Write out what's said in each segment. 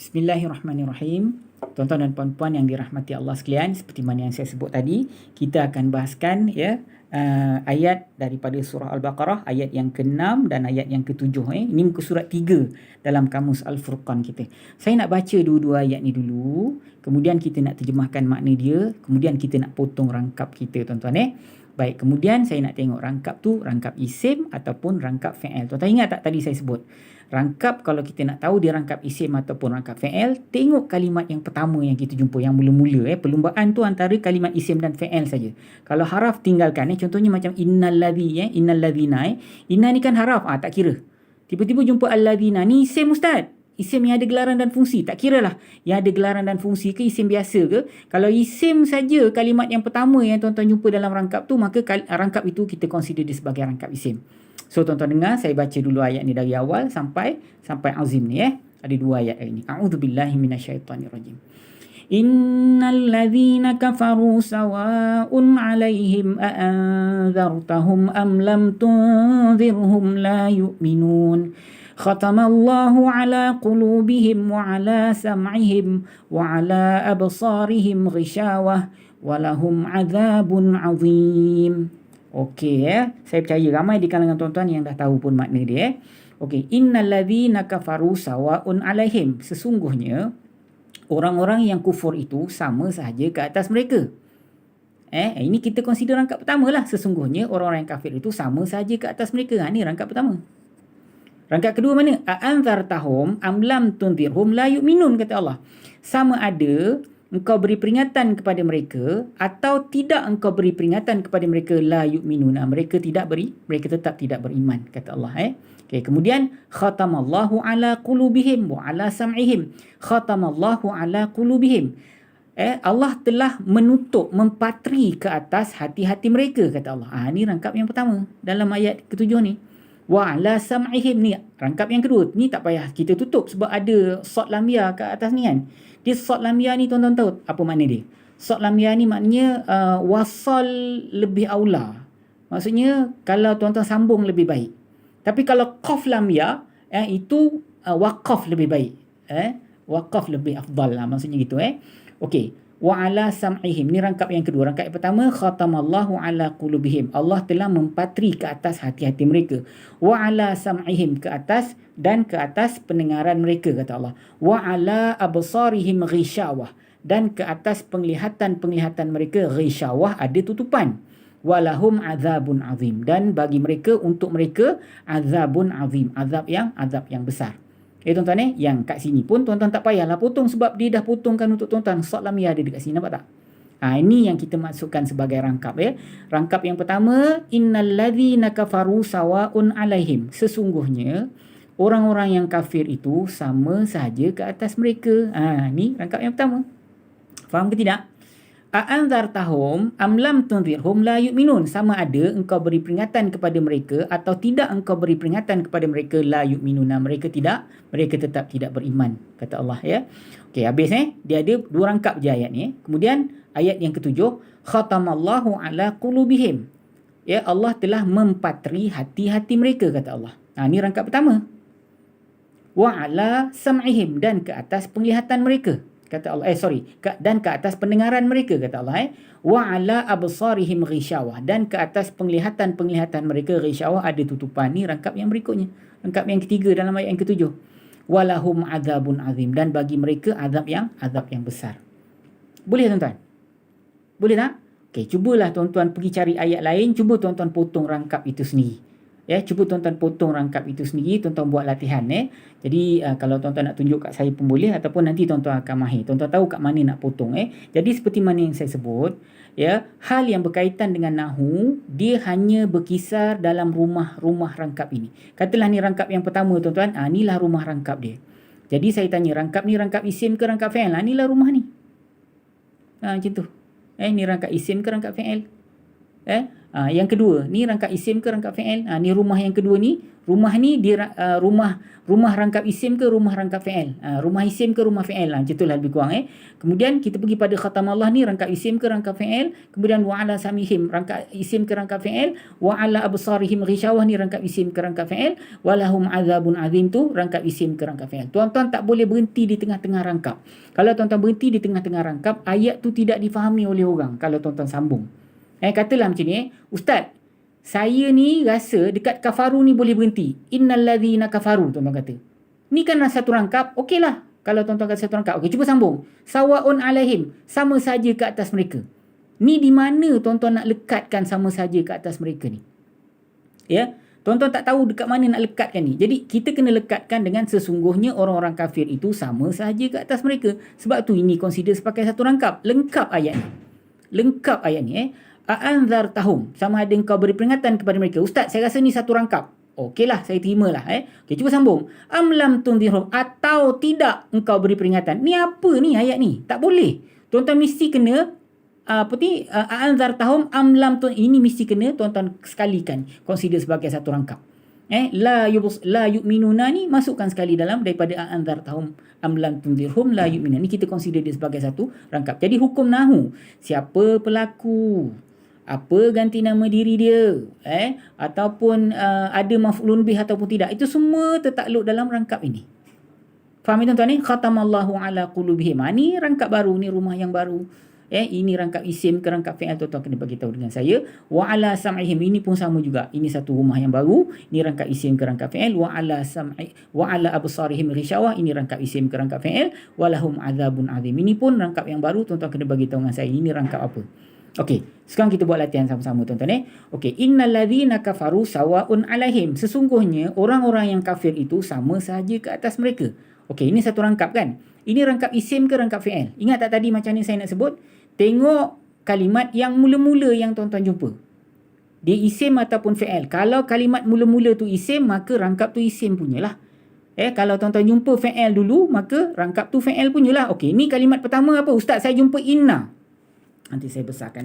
Bismillahirrahmanirrahim. Tuan-tuan dan puan-puan yang dirahmati Allah sekalian, seperti mana yang saya sebut tadi, kita akan bahaskan ayat daripada surah Al-Baqarah, ayat yang ke-6 dan ayat yang ke-7. Ini muka surat 3 dalam kamus Al-Furqan kita. Saya nak baca dua-dua ayat ni dulu, kemudian kita nak terjemahkan makna dia, kemudian kita nak potong rangkap kita, tuan-tuan. Baik, kemudian saya nak tengok rangkap tu, rangkap isim ataupun rangkap fi'il. Tuan-tuan ingat tak tadi saya sebut? Rangkap, kalau kita nak tahu dia rangkap isim ataupun rangkap fi'il, tengok kalimat yang pertama yang kita jumpa, yang mula-mula. Perlumbaan tu antara kalimat isim dan fi'il saja. Kalau haraf tinggalkan, contohnya macam innalladhi, innalladzina. Inna ni kan haraf, tak kira. Tiba-tiba jumpa alladzina, ni isim ustaz. Isim yang ada gelaran dan fungsi, tak kira lah yang ada gelaran dan fungsi ke isim biasa ke. Kalau isim saja kalimat yang pertama yang tuan-tuan jumpa dalam rangkap tu, maka rangkap itu kita consider dia sebagai rangkap isim. So tuan-tuan dengar, saya baca dulu ayat ni dari awal sampai azim ni. Ada dua ayat ini. A'udzubillahi minasyaitonirrajim. Innal ladzina kafaru sawa'un 'alaihim a'anzartahum am lam tunzirhum la yu'minun. Khatamallahu 'ala qulubihim wa 'ala sam'ihim wa 'ala absarihim ghishawah wa lahum 'adzabun 'adzim. Okey, saya percaya ramai di kalangan tuan-tuan yang dah tahu pun makna dia. Okey, innal ladzina kafaru sawa'un 'alaihim. Sesungguhnya orang-orang yang kufur itu sama sahaja ke atas mereka. Ini kita consider rangkap pertama lah. Sesungguhnya orang-orang yang kafir itu sama sahaja ke atas mereka. Ni rangkap pertama. Rangkap kedua mana? A'anzartahum am lam tunzirhum la yu'minun, kata Allah. Sama ada engkau beri peringatan kepada mereka atau tidak engkau beri peringatan kepada mereka, la yu'minun. Mereka tetap tidak beriman, kata Allah. Okay, kemudian khatamallahu ala qulubihim wa ala sam'ihim. Khatamallahu ala qulubihim. Allah telah menutup, mempatri ke atas hati-hati mereka, kata Allah. Ni rangkap yang pertama dalam ayat ke-7 ni. Wa ala sam'ihim, ni rangkap yang kedua. Ni tak payah kita tutup sebab ada sod lamia ke atas ni kan. Dia sod lamia ni tuan-tuan tahu apa makna dia? Sod lamia ni maknanya wasal lebih aula. Maksudnya kalau tuan-tuan sambung lebih baik. Tapi kalau qaf lamia itu waqaf lebih baik. Waqaf lebih afdal lah, maksudnya gitu. Okey. Wa ala sam'ihim, ni rangkap yang kedua. Rangkap yang pertama, khatamallahu ala qulubihim. Allah telah mempatri ke atas hati-hati mereka. Wa ala sam'ihim, ke atas dan ke atas pendengaran mereka, kata Allah. Wa ala absarihim ghishawah, dan ke atas penglihatan mereka ghishawah, ada tutupan. Walahum azabun azim, dan bagi mereka, untuk mereka, azabun azim, azab yang besar. Tuan-tuan, yang kat sini pun tuan-tuan tak payahlah potong sebab dia dah potongkan untuk tuan-tuan. Sod lamia ada dekat sini, nampak tak? Ini yang kita maksudkan sebagai rangkap. Rangkap yang pertama, innal ladzina kafaru sawa'un 'alaihim. Sesungguhnya orang-orang yang kafir itu sama sahaja ke atas mereka. Ni rangkap yang pertama. Faham ke tidak? A'anzartahum am lam tunzirhum la yu'minun. Sama ada engkau beri peringatan kepada mereka atau tidak engkau beri peringatan kepada mereka, la yu'minun. Mereka tetap tidak beriman, kata Allah. Okey, habis dia ada dua rangkap je ayat ni. Kemudian ayat yang ketujuh, khatamallahu ala qulubihim. Allah telah mempatri hati-hati mereka, kata Allah. Ni rangkap pertama. Wa ala sam'ihim, dan ke atas penglihatan mereka, kata Allah. Dan ke atas pendengaran mereka, kata Allah. Wa ala absarihim ghishawah, dan ke atas penglihatan mereka ghishawah, ada tutupan. Ni rangkap yang berikutnya. Rangkap yang ketiga dalam ayat yang ketujuh. Walahum azabun azim, dan bagi mereka azab yang besar. Boleh tuan-tuan? Boleh tak? Okey, cubalah tuan-tuan pergi cari ayat lain, cuba tuan-tuan potong rangkap itu sendiri. Cuba tuan-tuan potong rangkap itu sendiri, tuan-tuan buat latihan. Jadi kalau tuan-tuan nak tunjuk kat saya pun boleh, ataupun nanti tuan-tuan akan mahir. Tuan-tuan tahu kat mana nak potong. Jadi seperti mana yang saya sebut, hal yang berkaitan dengan nahu, dia hanya berkisar dalam rumah rangkap ini. Katalah ni rangkap yang pertama, tuan-tuan. Inilah rumah rangkap dia. Jadi saya tanya, rangkap ni rangkap isim ke rangkap fi'il? Inilah rumah ni. Macam tu. Ni rangkap isim ke rangkap fi'il? Yang kedua, ni rangkap isim ke rangkap fi'il? Ni rumah yang kedua ni, rumah ni dia rumah rangkap isim ke rumah rangkap fi'il? Rumah isim ke rumah fi'il? Macam itulah lebih kurang. Kemudian kita pergi pada khatamallah ni, rangkap isim ke rangkap fi'il? Kemudian wa ala samihim, rangkap isim ke rangkap fi'il? Wa ala absarihim ghishawah ni rangkap isim ke rangkap fi'il? Walahum azabun azim tu rangkap isim ke rangkap fi'il. Tuan-tuan tak boleh berhenti di tengah-tengah rangkap. Kalau tuan-tuan berhenti di tengah-tengah rangkap, ayat tu tidak difahami oleh orang kalau tuan-tuan sambung. Katalah macam ni, Ustaz, saya ni rasa dekat kafaru ni boleh berhenti. Innalladzina kafaru, tuan-tuan kata. Ni kan satu rangkap, okeylah. Kalau tuan-tuan kata satu rangkap, okey, cuba sambung. Sawaun alaihim, sama saja ke atas mereka. Ni di mana tuan-tuan nak lekatkan sama saja ke atas mereka ni? Ya, tuan-tuan tak tahu dekat mana nak lekatkan ni. Jadi kita kena lekatkan dengan sesungguhnya orang-orang kafir itu sama saja ke atas mereka. Sebab tu ini consider sebagai satu rangkap. Lengkap ayat ni. Lengkap ayat ni. A'anzartahum, sama ada engkau beri peringatan kepada mereka. Ustaz, saya rasa ni satu rangkap. Okeylah, saya terimalah. Okey, cuba sambung. Amlam tundirhum, atau tidak engkau beri peringatan. Ni apa ni ayat ni? Tak boleh. Tuan-tuan mesti kena a'anzartahum amlam tun, ini mesti kena tuan-tuan sekalikan, consider sebagai satu rangkap. La yu'minuna ni masukkan sekali dalam daripada a'anzartahum amlam tundirhum la yu'minuna. Ni kita consider dia sebagai satu rangkap. Jadi hukum nahu, siapa pelaku, apa ganti nama diri dia, ataupun ada maf'ulun bih ataupun tidak, itu semua tertakluk dalam rangkap ini. Faham tuan-tuan ni? Khatamallahu ala qulubihim. Ni rangkap baru, ni rumah yang baru. Ini rangkap isim ke rangkap fi'il, tuan-tuan kena bagi tahu dengan saya. Wa ala sam'ihim, ini pun sama juga. Ini satu rumah yang baru. Ini rangkap isim ke rangkap fi'il. Wa ala absarihim ghishawah, ini rangkap isim ke rangkap fi'il. Walahum azabun azim. Ini pun rangkap yang baru, tuan-tuan kena bagi tahu dengan saya. Ini rangkap apa? Okey, sekarang kita buat latihan sama-sama tuan-tuan. Okey, innalladzina kafaru sawaun alaihim. Sesungguhnya orang-orang yang kafir itu sama sahaja ke atas mereka. Okey, ini satu rangkap kan? Ini rangkap isim ke rangkap fi'il? Ingat tak tadi macam ni saya nak sebut? Tengok kalimat yang mula-mula yang tuan-tuan jumpa. Dia isim ataupun fi'il. Kalau kalimat mula-mula tu isim, maka rangkap tu isim punyalah. Kalau tuan-tuan jumpa fi'il dulu, maka rangkap tu fi'il punyalah. Okey, ni kalimat pertama apa? Ustaz, saya jumpa inna. Nanti saya besarkan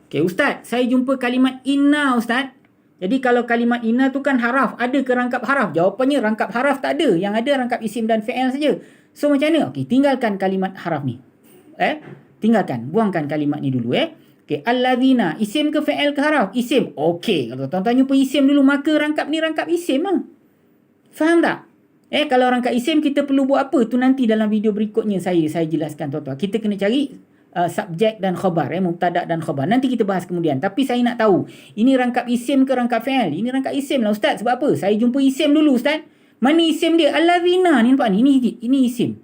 Okey, Ustaz, saya jumpa kalimat inna, Ustaz. Jadi kalau kalimat inna tu kan haraf. Ada ke rangkap haraf? Jawapannya rangkap haraf tak ada. Yang ada rangkap isim dan fi'il saja. So macam mana? Okey, tinggalkan kalimat haraf ni. Tinggalkan. Buangkan kalimat ni dulu. Okey, alladzina. Isim ke fi'il ke haraf? Isim. Okey, kalau tuan-tuan jumpa isim dulu, maka rangkap ni rangkap isim lah. Faham tak? Kalau rangkap isim, kita perlu buat apa? Tu nanti dalam video berikutnya saya jelaskan tuan-tuan. Kita kena cari subjek dan khabar, mubtada' dan khabar. Nanti kita bahas kemudian. Tapi saya nak tahu, ini rangkap isim ke rangkap fi'il? Ini rangkap isim lah, Ustaz. Sebab apa? Saya jumpa isim dulu, Ustaz. Mana isim dia? Alladzina. Ni nampak ni? Ini isim.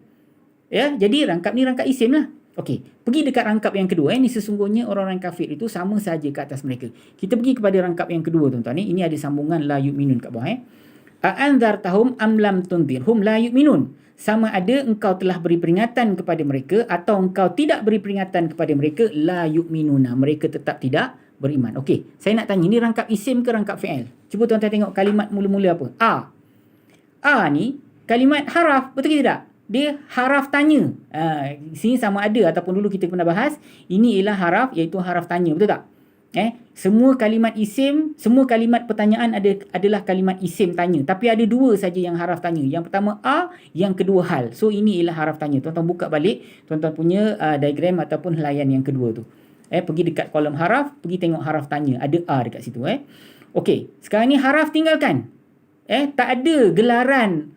Jadi rangkap ni rangkap isim lah. Okey, pergi dekat rangkap yang kedua. Ini sesungguhnya orang-orang kafir itu sama saja ke atas mereka. Kita pergi kepada rangkap yang kedua, tuan-tuan. Ini ada sambungan la yu'minun kat bawah. A'anzartahum am lam tundirhum la yu'minun. Sama ada engkau telah beri peringatan kepada mereka atau engkau tidak beri peringatan kepada mereka, la yu'minuna, mereka tetap tidak beriman. Okey, saya nak tanya, ni rangkap isim ke rangkap fi'il? Cuba tuan-tuan tengok kalimat mula-mula apa? A ni kalimat haraf, betul ke tidak? Dia haraf tanya. Sini sama ada ataupun dulu kita pernah bahas, ini ialah haraf, iaitu haraf tanya, betul tak? Semua kalimat isim, semua kalimat pertanyaan adalah kalimat isim tanya. Tapi ada dua saja yang haraf tanya. Yang pertama A, yang kedua hal. So ini ialah haraf tanya. Tuan-tuan buka balik tuan-tuan punya diagram ataupun helaian yang kedua tu. Pergi dekat kolom haraf, pergi tengok haraf tanya. Ada A dekat situ. Okey, sekarang ni haraf tinggalkan. Tak ada gelaran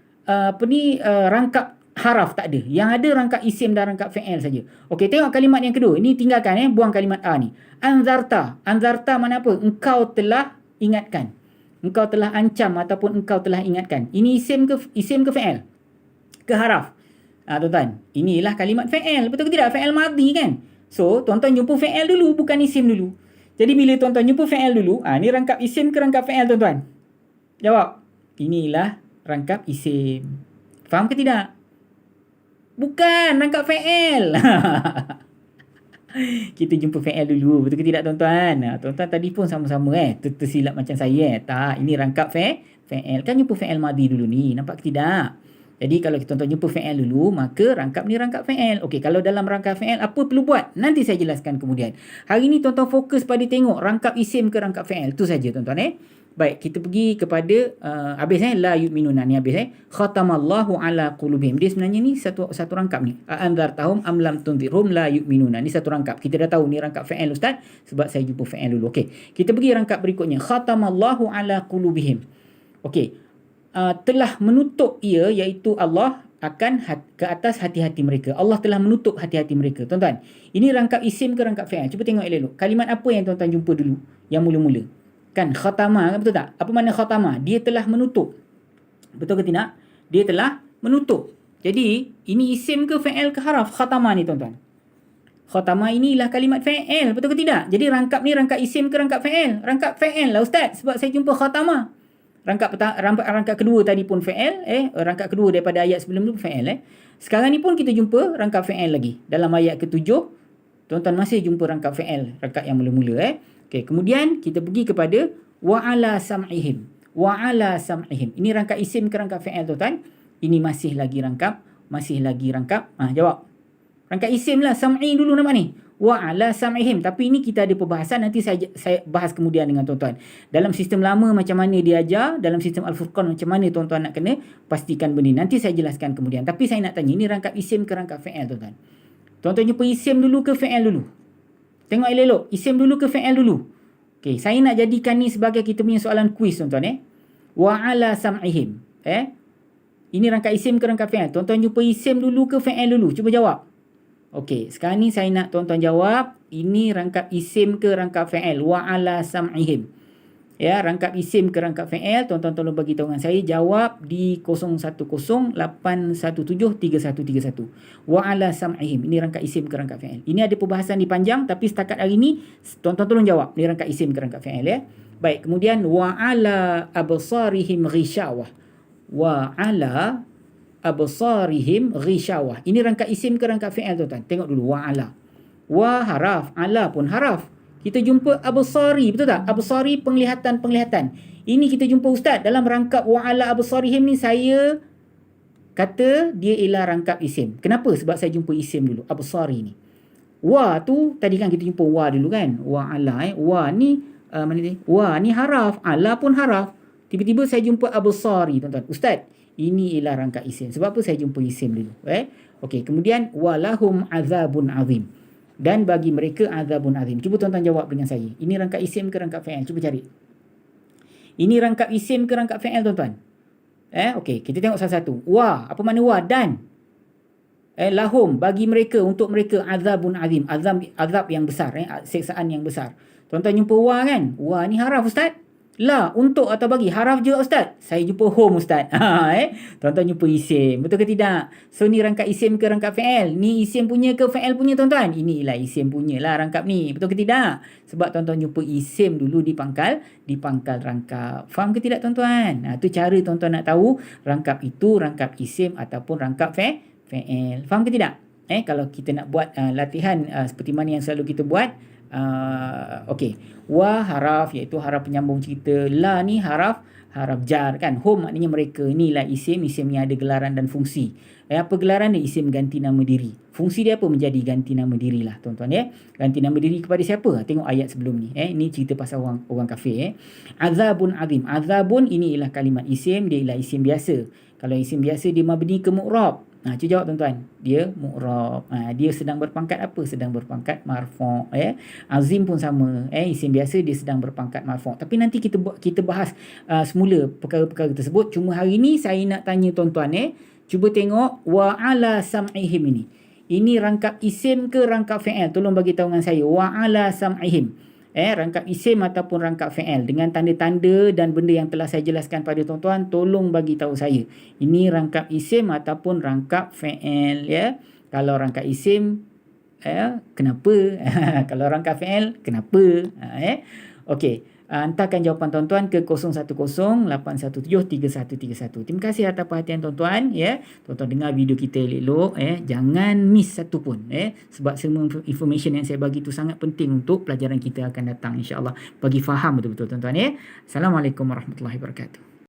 rangkap haraf, tak ada. Yang ada rangkap isim dan rangkap fi'il saja. Okey, tengok kalimat yang kedua. Ini tinggalkan, buang kalimat A ni. Anzarta. Anzarta mana apa? Engkau telah ingatkan. Engkau telah ancam ataupun engkau telah ingatkan. Ini isim ke fi'il? Ke haraf? Tuan-tuan, inilah kalimat fi'il. Betul ke tidak? Fi'il madhi kan? So, tuan-tuan jumpa fi'il dulu, bukan isim dulu. Jadi bila tuan-tuan jumpa fi'il dulu, ni rangkap isim ke rangkap fi'il, tuan-tuan? Jawab. Inilah rangkap isim. Faham ke tidak? Bukan, rangkap fi'il. Kita jumpa fi'il dulu. Betul ke tidak, tuan-tuan? Tuan-tuan tadi pun sama-sama tersilap macam saya. Tak, ini rangkap fi'il. Kan jumpa fi'il madhi dulu ni. Nampak ke tidak? Jadi kalau tuan-tuan jumpa fi'il dulu, maka rangkap ni rangkap fi'il. Okey, kalau dalam rangkap fi'il apa perlu buat? Nanti saya jelaskan kemudian. Hari ni tuan-tuan fokus pada tengok rangkap isim ke rangkap fi'il. Tu saja tuan-tuan. Baik, kita pergi kepada habis la yu'minuna ni habis khatamallahu ala qulubihim. Dia sebenarnya ni satu rangkap ni. Anzartahum am lam tunzirhum la yu'minuna. Ni satu rangkap. Kita dah tahu ni rangkap fi'il ustaz sebab saya jumpa fi'il dulu. Okey. Kita pergi rangkap berikutnya. Khatamallahu ala qulubihim. Okey. Telah menutup ia iaitu Allah akan ke atas hati-hati mereka. Allah telah menutup hati-hati mereka. Tuan-tuan, ini rangkap isim ke rangkap fi'il? Cuba tengok elok. Kalimat apa yang tuan-tuan jumpa dulu? Yang mula-mula. Kan khatama, kan betul tak? Apa makna khatama? Dia telah menutup. Betul ke tidak? Dia telah menutup. Jadi, ini isim ke fi'il ke haraf? Khatama ni tuan-tuan. Khatama inilah kalimat fi'il. Betul ke tidak? Jadi, rangkap ni rangkap isim ke rangkap fi'il? Rangkap fi'il lah ustaz. Sebab saya jumpa khatama. Rangkap kedua tadi pun fi'il. Rangkap kedua daripada ayat sebelum tu fi'il. Sekarang ni pun kita jumpa rangkap fi'il lagi. Dalam ayat ke-7, tuan-tuan masih jumpa rangkap fi'il. Rangkap yang mula-mula. Okay, kemudian kita pergi kepada wa'ala sam'ihim. Wa'ala sam'ihim. Ini rangkap isim ke rangkap fi'il tuan-tuan? Ini masih lagi rangkap. Jawab. Rangkap isim lah. Sam'i dulu nampak ni. Wa'ala sam'ihim. Tapi ini kita ada perbahasan. Nanti saya bahas kemudian dengan tuan-tuan. Dalam sistem lama macam mana dia ajar. Dalam sistem Al-Furqan macam mana tuan-tuan nak kena pastikan benda. Nanti saya jelaskan kemudian. Tapi saya nak tanya. Ini rangkap isim ke rangkap fi'il tuan-tuan? Tuan-tuan jumpa isim dulu ke fi'il dulu? Tengok elok. Isim dulu ke fi'il dulu? Okey, saya nak jadikan ni sebagai kita punya soalan kuis tuan-tuan. Wa'ala sam'ihim. Ini rangkap isim ke rangkap fi'il? Tuan-tuan jumpa isim dulu ke fi'il dulu? Cuba jawab. Okey, sekarang ni saya nak tuan-tuan jawab. Ini rangkap isim ke rangkap fi'il? Wa'ala sam'ihim. Rangkap isim ke rangkap fi'il? Tuan-tuan tolong bagi tahu dengan saya. Jawab di 0108173131. Wa'ala sam'ihim. Ini rangkap isim ke rangkap fi'il? Ini ada perbahasan di panjang. Tapi setakat hari ni, tuan-tuan tolong jawab. Ini rangkap isim ke rangkap fi'il. Baik, kemudian wa'ala absarihim ghishawah. Wa'ala absarihim ghishawah. Ini rangkap isim ke rangkap fi'il tuan-tuan? Tengok dulu. Wa'ala. Wa haraf. Ala pun haraf. Kita jumpa absari, betul tak? Absari penglihatan. Ini kita jumpa ustaz dalam rangkap wa'ala absarihim ni saya kata dia ialah rangkap isim. Kenapa? Sebab saya jumpa isim dulu, absari ni. Wa tu tadi kan kita jumpa wa dulu kan? Wa'ala wa ni mana ni? Wa ni haraf, ala pun haraf. Tiba-tiba saya jumpa absari tuan-tuan. Ustaz, ini ialah rangkap isim. Sebab apa saya jumpa isim dulu? Okey, kemudian walahum azabun azim. Dan bagi mereka azabun azim. Cuba tuan-tuan jawab dengan saya. Ini rangkap isim ke rangkap fi'il? Cuba cari. Ini rangkap isim ke rangkap fi'il tuan-tuan? Okey, kita tengok satu-satu. Wa, apa makna wa? Dan. Lahum, bagi mereka, untuk mereka azabun azim. Azab yang besar. Siksaan yang besar. Tuan-tuan jumpa wa kan? Wa ni haraf ustaz. La, untuk atau bagi. Haraf juga ustaz. Saya jumpa home ustaz. Tuan-tuan jumpa isim. Betul ke tidak? So ni rangkap isim ke rangkap fi'il? Ni isim punya ke fi'il punya tuan-tuan? Inilah isim punya lah rangkap ni. Betul ke tidak? Sebab tuan-tuan jumpa isim dulu di pangkal rangkap. Faham ke tidak tuan-tuan? Tu cara tuan-tuan nak tahu rangkap itu rangkap isim ataupun rangkap fi'il. Faham ke tidak? Kalau kita nak buat latihan seperti mana yang selalu kita buat, okey. Wa haraf iaitu haraf penyambung cerita. La ni haraf jar kan. Hum maknanya mereka. Inilah isim yang ada gelaran dan fungsi. Apa gelaran dia? Isim ganti nama diri. Fungsi dia apa? Menjadi ganti nama dirilah tuan-tuan Ganti nama diri kepada siapa? Tengok ayat sebelum ni. Ini cerita pasal orang kafir. Azabun azim. Azabun ini ialah kalimat isim, dia ialah isim biasa. Kalau isim biasa dia mabni ke mu'rab. Cuba jawab tuan-tuan. Dia mu'rab. Dia sedang berpangkat apa? Sedang berpangkat marfu'. Azim pun sama. Isim biasa dia sedang berpangkat marfu'. Tapi nanti kita bahas semula perkara-perkara tersebut. Cuma hari ni saya nak tanya tuan-tuan. Cuba tengok wa'ala sam'ihim ini. Ini rangkap isim ke rangkap fi'il? Tolong bagi tahu dengan saya. Wa'ala sam'ihim. Rangkap isim ataupun rangkap fi'il dengan tanda-tanda dan benda yang telah saya jelaskan pada tuan-tuan, tolong bagi tahu saya. Ini rangkap isim ataupun rangkap fi'il Kalau rangkap isim kenapa? Kalau rangkap fi'il kenapa? Okey. Hantarkan jawapan tuan-tuan ke 0108173131. Terima kasih atas perhatian tuan-tuan Tuan-tuan dengar video kita elok-elok jangan miss satu pun sebab semua information yang saya bagi tu sangat penting untuk pelajaran kita akan datang insya-Allah bagi faham betul-betul tuan-tuan Assalamualaikum warahmatullahi wabarakatuh.